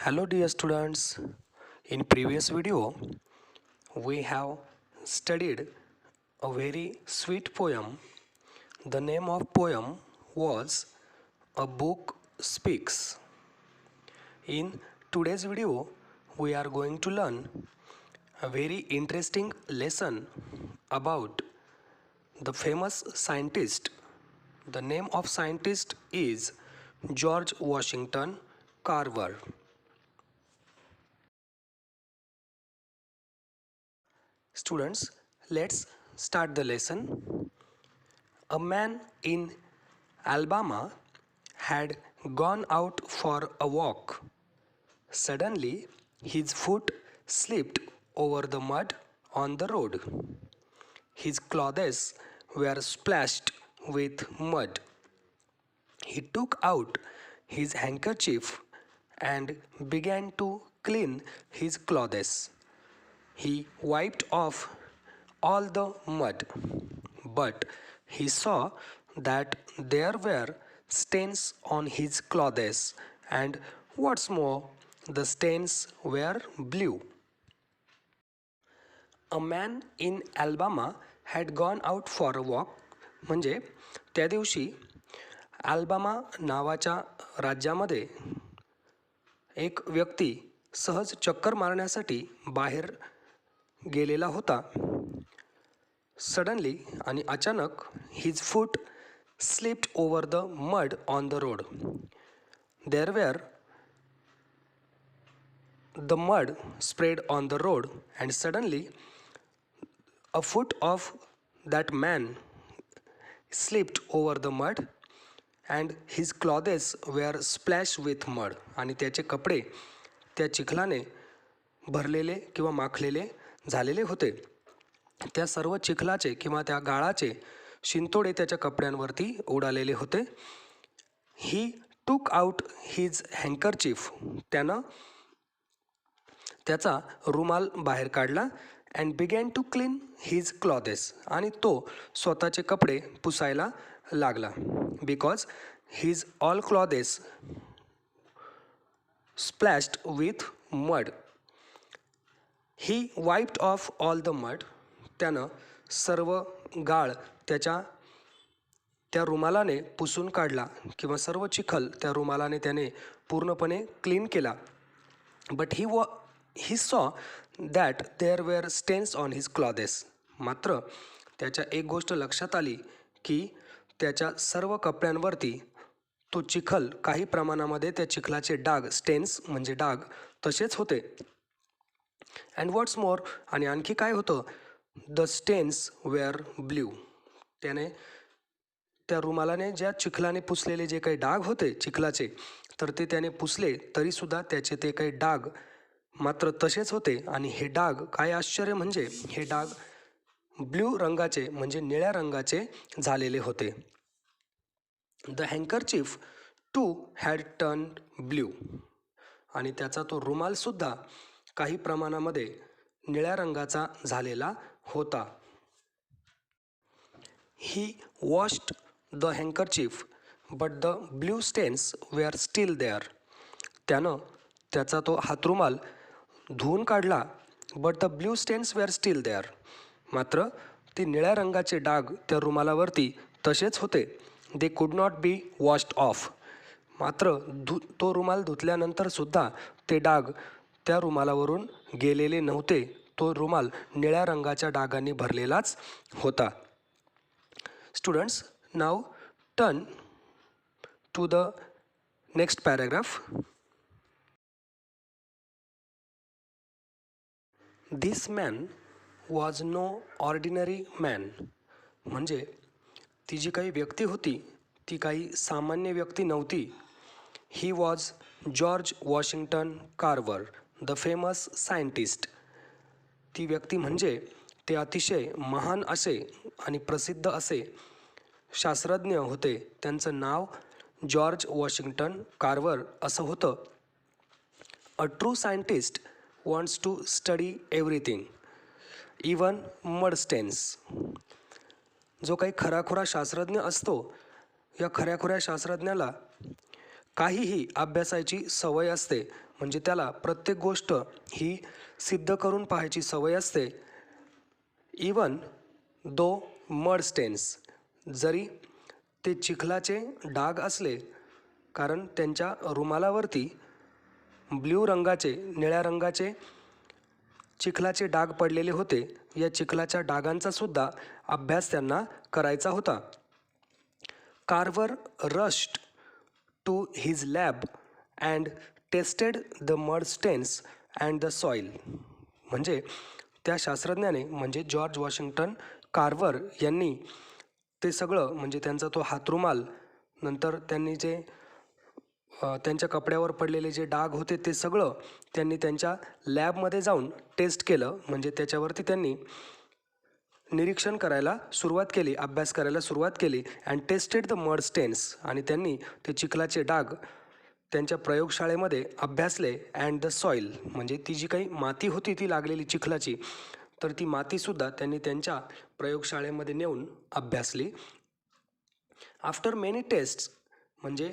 Hello dear students, in previous video we have studied a very sweet poem. The name of poem was A Book Speaks. In today's video we are going to learn a very interesting lesson about the famous scientist. The name of scientist is George Washington Carver. Students, let's start the lesson. A man in Alabama had gone out for a walk. Suddenly, his foot slipped over the mud on the road. His clothes were splashed with mud. He took out his handkerchief and began to clean his clothes. He wiped off all the mud, but he saw that there were stains on his clothes, and what's more, the stains were blue. A man in Alabama had gone out for a walk. म्हणजे त्या दिवशी Alabama नावाच्या राज्यामध्ये एक व्यक्ती सहज चक्कर मारण्यासाठी बाहेर गेलेला होता. सडनली आणि अचानक his foot slipped over the mud on the road. There were the mud spread on the road and suddenly a foot of that man slipped over the mud and his clothes were splash with mud. आणि त्याचे कपडे त्या चिखलाने भरलेले किंवा माखलेले झालेले होते. त्या सर्व चिखलाचे किंवा त्या गाळाचे शिंतोडे त्याच्या कपड्यांवरती उडालेले होते. ही टूक आउट हिज हँकरचीफ. त्यानं त्याचा रुमाल बाहेर काढला and began to clean his clothes. आणि तो स्वतःचे कपडे पुसायला लागला. Because his all clothes splashed with mud. He wiped off all the mud. त्यानं सर्व गाळ त्या रुमालाने पुसून काढला किंवा सर्व चिखल त्या रुमालाने त्याने पूर्णपणे क्लीन केला. But he saw that there were stains on his clothes. मात्र त्याच्या एक गोष्ट लक्षात आली की त्याच्या सर्व कपड्यांवरती तो चिखल काही प्रमाणामध्ये त्या चिखलाचे डाग, स्टेन्स म्हणजे डाग तसेच होते. अँड व्हॉट्स मोर, आणि आणखी काय होतं, द स्टेन्स वेअर ब्ल्यू. त्याने त्या रुमालाने ज्या चिखलाने पुसलेले जे काही डाग होते चिखलाचे, तर ते त्याने पुसले तरीसुद्धा त्याचे ते काही डाग मात्र तसेच होते. आणि हे डाग, काय आश्चर्य म्हणजे हे डाग ब्ल्यू रंगाचे म्हणजे निळ्या रंगाचे झालेले होते. The handkerchief too had turn blue. आणि त्याचा तो रुमालसुद्धा काही प्रमाणामध्ये निळ्या रंगाचा झालेला होता. He washed the handkerchief but the blue stains were still there. त्यानं त्याचा तो हातरुमाल धुवून काढला, but the blue stains were still there. मात्र ती निळ्या रंगाचे डाग त्या रुमालावरती तसेच होते. They could not be washed of. मात्र तो रुमाल धुतल्यानंतरसुद्धा ते डाग त्या रुमालावरून गेलेले नव्हते. तो रुमाल निळ्या रंगाच्या डागांनी भरलेलाच होता. Students, now turn to the next paragraph. This man was no ordinary man. म्हणजे ती जी काही व्यक्ती होती ती काही सामान्य व्यक्ती नव्हती. He was George Washington Carver, the famous scientist. ती व्यक्ती म्हणजे ते अतिशय महान असे आणि प्रसिद्ध असे शास्त्रज्ञ होते. त्यांचं नाव जॉर्ज वॉशिंग्टन कार्वर असं होतं. A true scientist wants to study everything, even mud stains. जो काही खराखुरा शास्त्रज्ञ असतो, या खऱ्याखुऱ्या शास्त्रज्ञाला काहीही अभ्यासाची सवय असते, म्हणजे त्याला प्रत्येक गोष्ट ही सिद्ध करून पाहायची सवय असते. इवन दो मड स्टेन्स, जरी ते चिखलाचे डाग असले, कारण त्यांच्या रुमालावरती ब्ल्यू रंगाचे, निळ्या रंगाचे चिखलाचे डाग पडलेले होते. या चिखलाच्या डागांचा सुद्धा अभ्यास त्यांना करायचा होता. Carver rushed to his lab and tested the mud stains and the soil. म्हणजे त्या शास्त्रज्ञाने, म्हणजे जॉर्ज वॉशिंग्टन कार्वर यांनी ते सगळं, म्हणजे त्यांचा तो हातरुमाल, नंतर त्यांनी जे त्यांच्या कपड्यावर पडलेले जे डाग होते ते सगळं त्यांनी त्यांच्या लॅबमध्ये जाऊन टेस्ट केलं. म्हणजे त्याच्यावरती त्यांनी निरीक्षण करायला सुरुवात केली, अभ्यास करायला सुरुवात केली. And tested the mud stains, आणि त्यांनी ते चिखलाचे डाग त्यांच्या प्रयोगशाळेमध्ये अभ्यासले. अँड द सॉईल, म्हणजे ती जी काही माती होती ती लागलेली चिखलाची, तर ती मातीसुद्धा त्यांनी त्यांच्या प्रयोगशाळेमध्ये नेऊन अभ्यासली. आफ्टर मेनी टेस्ट्स, म्हणजे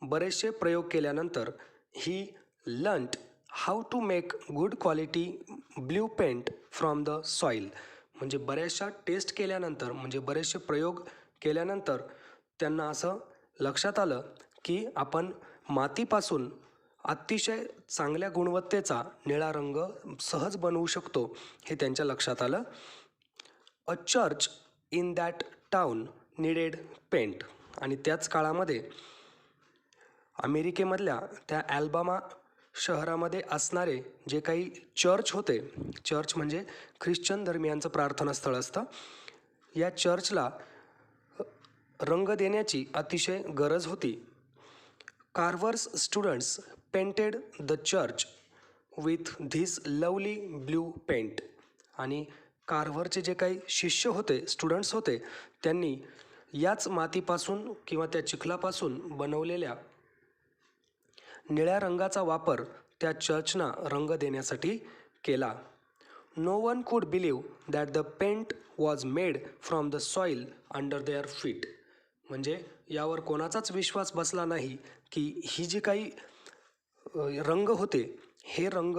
बरेचसे प्रयोग केल्यानंतर, he learned how to make good quality blue paint from the soil. म्हणजे बऱ्याचशा टेस्ट केल्यानंतर, म्हणजे बरेचसे प्रयोग केल्यानंतर त्यांना असं लक्षात आलं की आपण मातीपासून अतिशय चांगल्या गुणवत्तेचा निळा रंग सहज बनवू शकतो, हे त्यांच्या लक्षात आलं. A church in that town needed paint. आणि त्याच काळामध्ये अमेरिकेमधल्या त्या ॲल्बामा शहरामध्ये असणारे जे काही चर्च होते, चर्च म्हणजे ख्रिश्चन धर्मियांचं प्रार्थनास्थळ असतं, या चर्चला रंग देण्याची अतिशय गरज होती. Carver's students painted the church with this lovely blue paint. आणि कार्व्हरचे जे काही शिष्य होते, स्टुडंट्स होते, त्यांनी याच मातीपासून किंवा त्या चिखलापासून बनवलेल्या निळ्या रंगाचा वापर त्या चर्चना रंग देण्यासाठी केला. No one could believe that the paint was made from the soil under their feet. म्हणजे यावर कोणाचाच विश्वास बसला नाही की ही जी काही रंग होते, हे रंग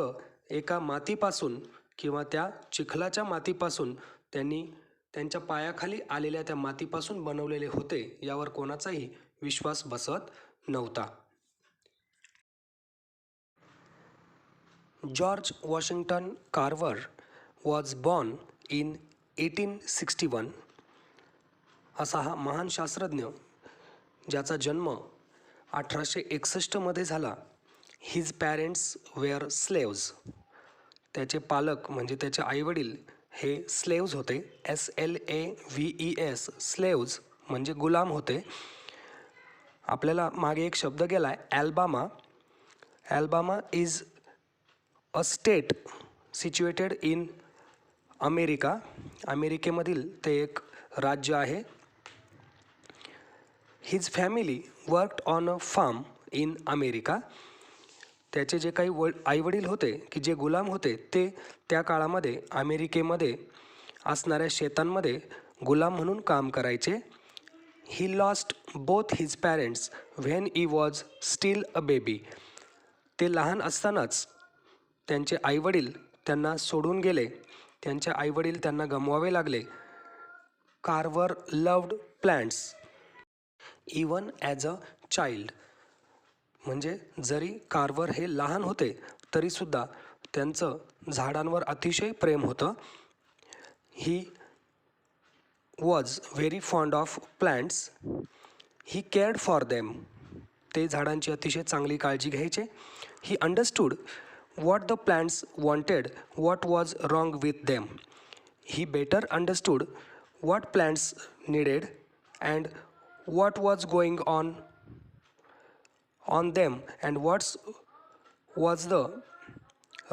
एका मातीपासून किंवा त्या चिखलाच्या मातीपासून त्यांनी त्यांच्या पायाखाली आलेल्या त्या मातीपासून बनवलेले होते, यावर कोणाचाही विश्वास बसत नव्हता. George Washington Carver was born in 1861. असा हा महान शास्त्रज्ञ, ज्याचा जन्म 1861 झाला. His parents were slaves. त्याचे पालक म्हणजे त्याचे आईवडील हे स्लेव्ज होते. SLAVES, स्लेव्ज म्हणजे गुलाम होते. आपल्याला मागे एक शब्द गेला आहे, Alabama. Alabama is a state situated in America. अमेरिकेमधील ते एक राज्य आहे. His family worked on a farm in America. त्याचे जे काही आईवडील होते की जे गुलाम होते, ते त्या काळामध्ये अमेरिकेमध्ये असणाऱ्या शेतांमध्ये गुलाम म्हणून काम करायचे. He lost both his parents when he was steel a baby. ते लहान असतानाच त्यांचे आईवडील त्यांना सोडून गेले. त्यांचे आईवडील त्यांना गमवावे लागले. Carver loved plants even as a child. म्हणजे जरी कार्वर हे लहान होते तरीसुद्धा त्यांचं झाडांवर अतिशय प्रेम होतं. He was very fond of plants. He cared for them. ते झाडांची अतिशय चांगली काळजी घ्यायचे. He understood what the plants wanted, what was wrong with them. He better understood what plants needed and what was going on them and what was the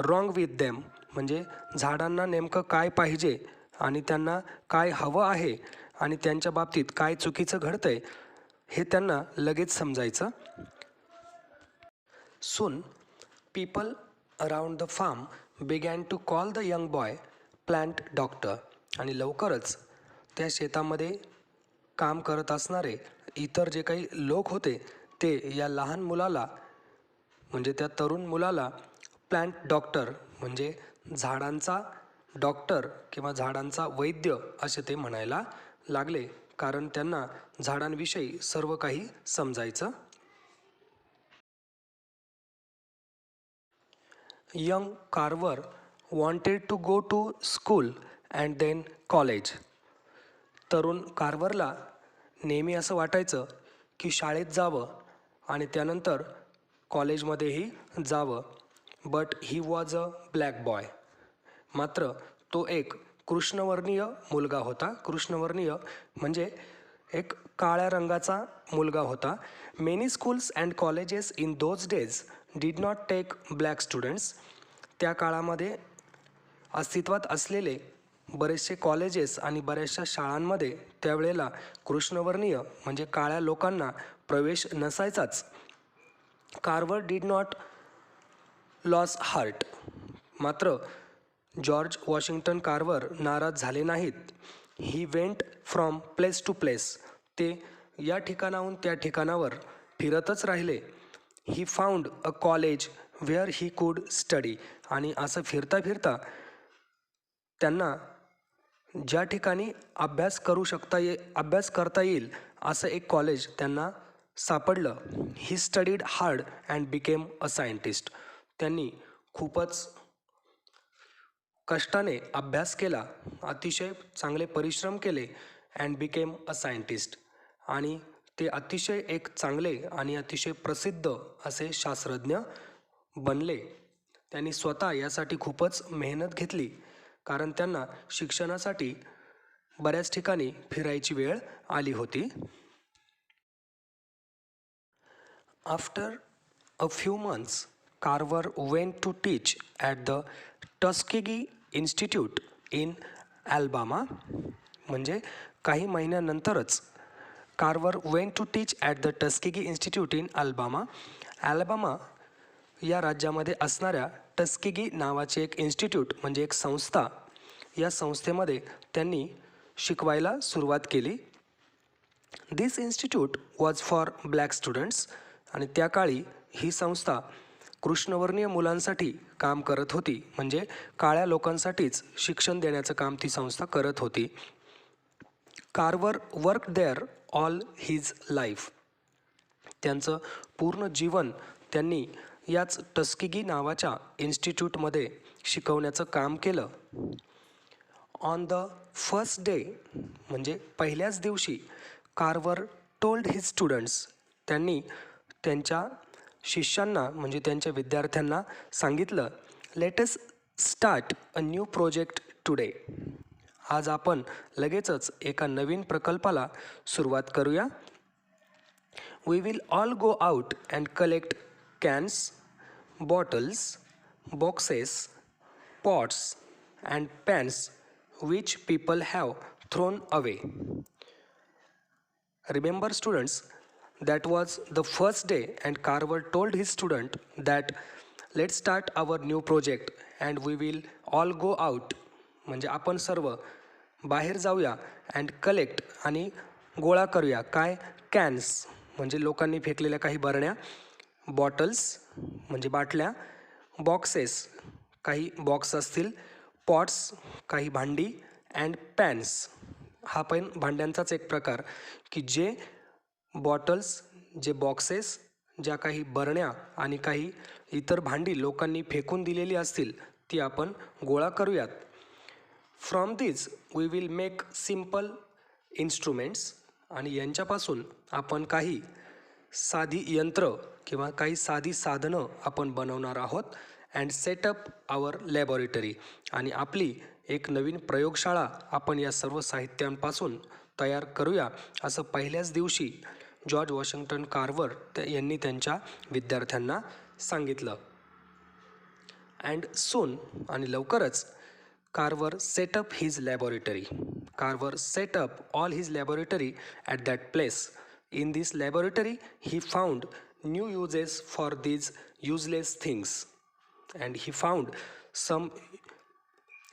wrong with them. म्हणजे झाडांना नेमकं काय पाहिजे आणि त्यांना काय हवं आहे आणि त्यांच्या बाबतीत काय चुकीचं घडतंय हे त्यांना लगेच समजायचं. Soon people around the farm began to call the young boy plant doctor. आणि लवकरच त्या शेतामध्ये काम करत असणारे इतर जे काही लोक होते ते या लहान मुलाला म्हणजे त्या तरुण मुलाला प्लांट डॉक्टर म्हणजे झाडांचा डॉक्टर किंवा झाडांचा वैद्य असे ते म्हणायला लागले, कारण त्यांना झाडांविषयी सर्व काही समजायचं. Young Carver wanted to go to school and then college. तरुण कार्वरला नेहमी असं वाटायचं की शाळेत जावं आणि त्यानंतर कॉलेजमध्येही जावं. But he was a black boy. मात्र तो एक कृष्णवर्णीय मुलगा होता. कृष्णवर्णीय म्हणजे एक काळ्या रंगाचा मुलगा होता. Many schools and colleges in those days did not take black students. त्या काळामध्ये अस्तित्वात असलेले बरेचसे कॉलेजेस आणि बऱ्याचशा शाळांमध्ये त्यावेळेला कृष्णवर्णीय म्हणजे काळ्या लोकांना प्रवेश नसायचाच. Carver did not loss heart. मात्र जॉर्ज वॉशिंग्टन कार्वर नाराज झाले नाहीत. He went from place to place. ते या ठिकाणाहून त्या ठिकाणावर फिरतच राहिले. He found a college where he could study. आणि असं फिरता फिरता त्यांना ज्या ठिकाणी अभ्यास करता येईल असं एक कॉलेज त्यांना सापडलं. He studied hard and became a scientist. त्यांनी खूपच कष्टाने अभ्यास केला, अतिशय चांगले परिश्रम केले अँड बिकेम अ सायंटिस्ट. आणि ते अतिशय एक चांगले आणि अतिशय प्रसिद्ध असे शास्त्रज्ञ बनले. त्यांनी स्वतः यासाठी खूपच मेहनत घेतली, कारण त्यांना शिक्षणासाठी बऱ्याच ठिकाणी फिरायची वेळ आली होती. After a few months Carver went to teach at the Tuskegee Institute in Alabama. म्हणजे काही महिन्यानंतरच Carver went to teach at the Tuskegee Institute in Alabama. Alabama या राज्यामध्ये असणाऱ्या टस्केगी नावाचे एक इन्स्टिट्यूट म्हणजे एक संस्था, या संस्थेमध्ये त्यांनी शिकवायला सुरुवात केली. This institute was for black students. आणि त्या काळी ही संस्था कृष्णवर्णीय मुलांसाठी काम करत होती. म्हणजे काळ्या लोकांसाठीच शिक्षण देण्याचं काम ती संस्था करत होती. Carver work there all his life. त्यांचं पूर्ण जीवन त्यांनी याच टस्केगी नावाच्या इन्स्टिट्यूटमध्ये शिकवण्याचं काम केलं. ऑन द फर्स्ट डे म्हणजे पहिल्याच दिवशी कार्वर टोल्ड हिज स्टुडंट्स. त्यांनी त्यांच्या शिष्यांना म्हणजे त्यांच्या विद्यार्थ्यांना सांगितलं, let us start a new project today. आज आपण लगेचच एका नवीन प्रकल्पाला सुरुवात करूया. We will all go out and collect cans, bottles, boxes, pots and pans which people have thrown away. Remember students, that was the first day and Carver told his student that let's start our new project and we will all go out. म्हणजे आपण सर्व बाहेर जाऊया and collect आणि गोळा करूया काय, cans म्हणजे लोकांनी फेकलेल्या काही बरण्या, बॉटल्स म्हणजे बाटल्या, बॉक्सेस काही बॉक्स असतील, पॉट्स काही भांडी अँड पॅन्स हा पण भांड्यांचाच एक प्रकार, की जे बॉटल्स, जे बॉक्सेस, ज्या काही बरण्या आणि काही इतर भांडी लोकांनी फेकून दिलेली असतील ती आपण गोळा करूयात. From this we will make simple instruments. आणि यांच्यापासून आपण काही साधी यंत्र किंवा काही साधी साधनं आपण बनवणार आहोत. And setup our laboratory. आणि आपली एक नवीन प्रयोगशाळा आपण या सर्व साहित्यांपासून तयार करूया, असं पहिल्याच दिवशी जॉर्ज वॉशिंग्टन कार्वर यांनी त्यांच्या विद्यार्थ्यांना सांगितलं. अँड सून आणि लवकरच Carver setup his laboratory. Carver setup all his laboratory at that place. In this laboratory he found new uses for these useless things. And he found some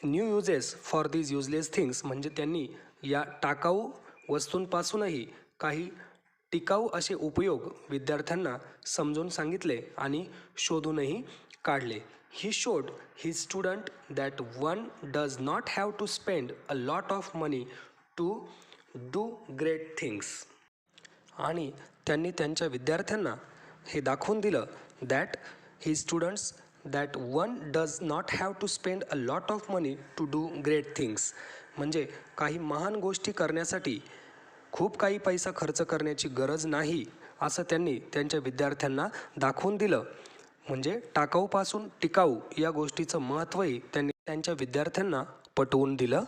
new uses for these useless things. म्हणजे त्यांनी या टाकाऊ वस्तूंपासूनही काही टिकाऊ असे उपयोग विद्यार्थ्यांना समजून सांगितले आणि शोधूनही काढले. ही showed his student that one does not have to spend a lot of money to do great things. आणि त्यांनी त्यांच्या विद्यार्थ्यांना हे दाखवून दिलं that he students that one does not have to spend a lot of money to do great things. म्हणजे काही महान गोष्टी करण्यासाठी खूप काही पैसा खर्च करण्याची गरज नाही असं त्यांनी त्यांच्या विद्यार्थ्यांना दाखवून दिलं. म्हणजे टाकाऊपासून टिकाऊ या गोष्टीचं महत्त्वही त्यांनी त्यांच्या विद्यार्थ्यांना पटवून दिलं.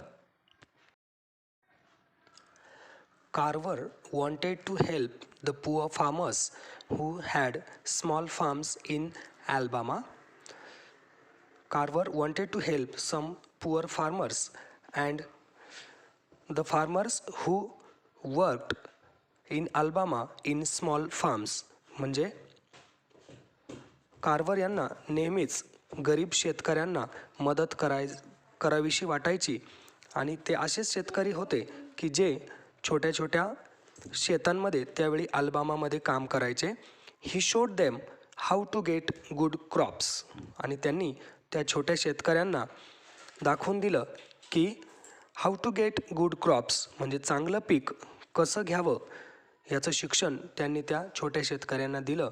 Carver wanted to help the poor farmers who had small farms in Alabama. Carver wanted to help some poor farmers and the farmers who worked in Alabama in small farms. म्हणजे कार्वर यांना नेहमीच गरीब शेतकऱ्यांना मदत करावीशी वाटायची आणि ते असेच शेतकरी होते की जे छोट्या छोट्या शेतांमध्ये त्यावेळी अल्बामामध्ये काम करायचे. He showed them how to get good crops. आणि त्यांनी त्या छोट्या शेतकऱ्यांना दाखवून दिलं की how to get good crops म्हणजे चांगलं पीक कसं घ्यावं याचं शिक्षण त्यांनी त्या छोट्या शेतकऱ्यांना दिलं.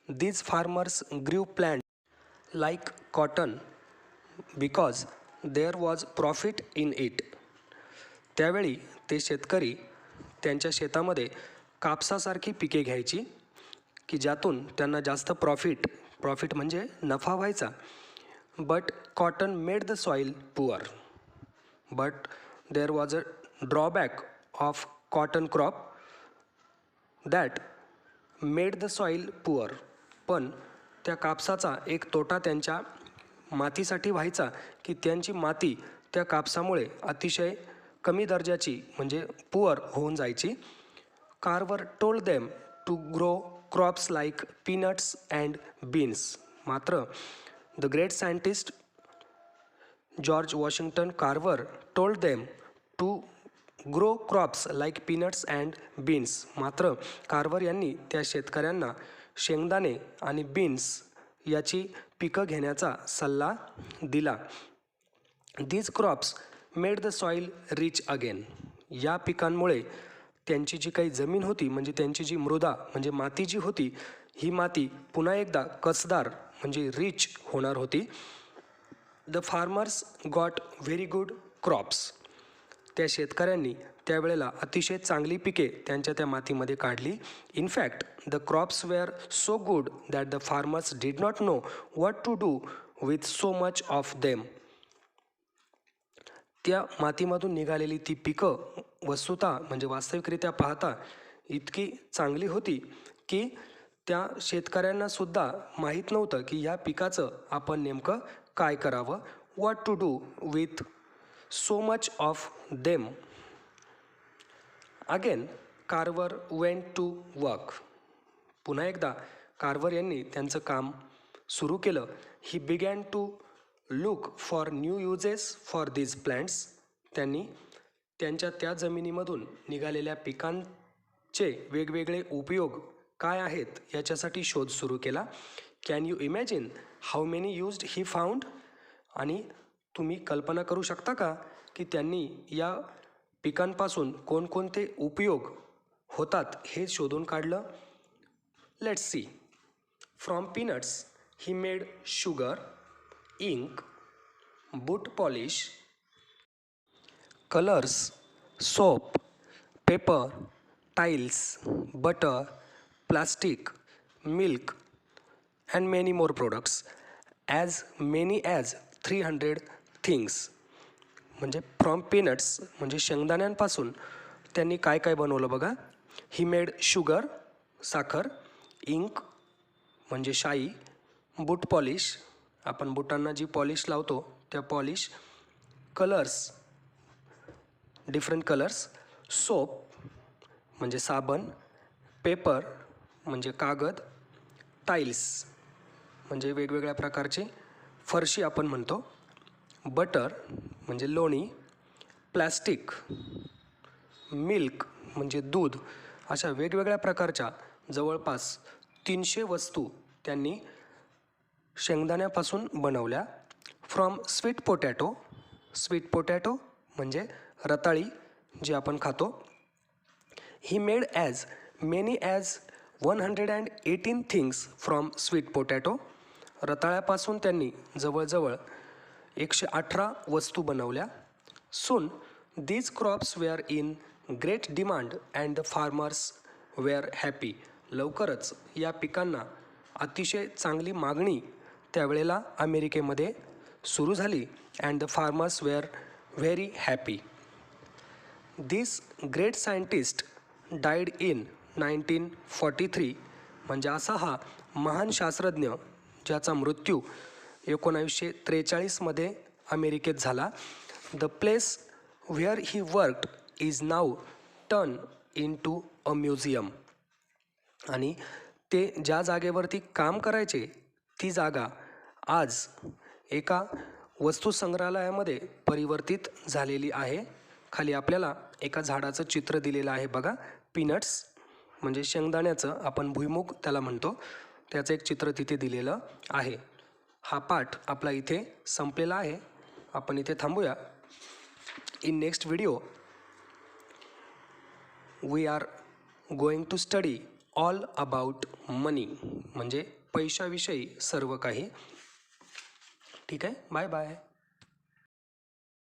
These farmers grew plants like cotton because there was profit in it. त्यावेळी ते शेतकरी त्यांच्या शेतामध्ये कापसासारखी पिके घ्यायची की ज्यातून त्यांना जास्त प्रॉफिट म्हणजे नफा व्हायचा. But cotton made the soil poor. But there was a drawback of cotton crop that made the soil poor. पण त्या कापसाचा एक तोटा त्यांच्या मातीसाठी व्हायचा की त्यांची माती त्या कापसामुळे अतिशय कमी दर्जाची म्हणजे पुअर होऊन जायची. Carver told them to grow crops like peanuts and beans. मात्र the great scientist George Washington Carver told them to grow crops like peanuts and beans. मात्र कार्वर यांनी त्या शेतकऱ्यांना शेंगदाणे आणि बीन्स याची पिकं घेण्याचा सल्ला दिला. These crops made the soil rich again. या पिकांमुळे त्यांची जी काही जमीन होती म्हणजे त्यांची जी मृदा म्हणजे माती जी होती ही माती पुन्हा एकदा कसदार म्हणजे रिच होणार होती. The farmers got very good crops. त्या शेतकऱ्यांनी त्यावेळेला अतिशय चांगली पिके त्यांच्या त्या मातीमध्ये काढली. In fact the crops were so good that the farmers did not know what to do with so much of them. त्या मातीमधून निघालेली ती पिकं वस्तुतः म्हणजे वास्तविकरित्या पाहता इतकी चांगली होती की त्या शेतकऱ्यांनासुद्धा माहीत नव्हतं की ह्या पिकाचं आपण नेमकं काय करावं. What to do with so much of them. Again Carver went to work. पुन्हा एकदा कार्वर यांनी त्यांचं काम सुरू केलं. He began to look for new uses for these plants. त्यांनी त्यांच्या त्या जमिनीमधून निघालेल्या पिकांचे वेगवेगळे उपयोग काय आहेत याच्यासाठी शोध सुरू केला. Can you imagine how many used he found. आणि तुम्ही कल्पना करू शकता का की त्यांनी या पिकांपासून कोणकोणते उपयोग होतात हे शोधून काढलं. Let's see. From peanuts he made sugar, ink, boot polish, colours, soap, paper, tiles, butter, plastic, milk and many more products. As many as 300 things. म्हणजे फ्रॉम पीनट्स म्हणजे शेंगदाण्यांपासून त्यांनी काय काय बनवलं बघा. ही मेड शुगर साखर, इंक म्हणजे शाई, बूट पॉलिश आपण बुटांना जी पॉलिश लावतो त्या polish, colours different colours, soap म्हणजे साबण, पेपर म्हणजे कागद, टाइल्स म्हणजे वेगवेगळ्या प्रकारचे फरशी आपण म्हणतो, बटर म्हणजे लोणी, प्लास्टिक, मिल्क म्हणजे दूध अशा वेगवेगळ्या प्रकारच्या जवळपास 300 वस्तू त्यांनी शेंगदाण्यापासून बनवल्या. फ्रॉम स्वीट पोटॅटो म्हणजे रताळी जी आपण खातो. He made as many as 118 things from sweet potato. रताळ्यापासून त्यांनी जवळजवळ 118 वस्तू बनवल्या. Soon these crops were in great demand and the farmers were happy. लवकरच या पिकांना अतिशय चांगली मागणी त्यावेळेला अमेरिकेमध्ये सुरू झाली. And the farmers were very happy. This great scientist died in 1943. म्हणजे असा हा महान शास्त्रज्ञ ज्याचा मृत्यू 1943 अमेरिकेत झाला. The place where he worked is now turn in to a museum. आणि ते ज्या जागेवरती काम करायचे ती जागा आज एका वस्तुसंग्रहालयामध्ये परिवर्तित झालेली आहे. खाली आपल्याला एका झाडाचं चित्र दिलेलं आहे बघा. पीनट्स म्हणजे शेंगदाण्याचं आपण भुईमुग त्याला म्हणतो, त्याचं एक चित्र तिथे दिलेलं आहे. हा पाठ आपला इथे संपलेला आहे. आपण इथे थांबूया. In next video we are going to study all about money. म्हणजे पैशाविषयी सर्व काही. ठीक आहे. Bye bye.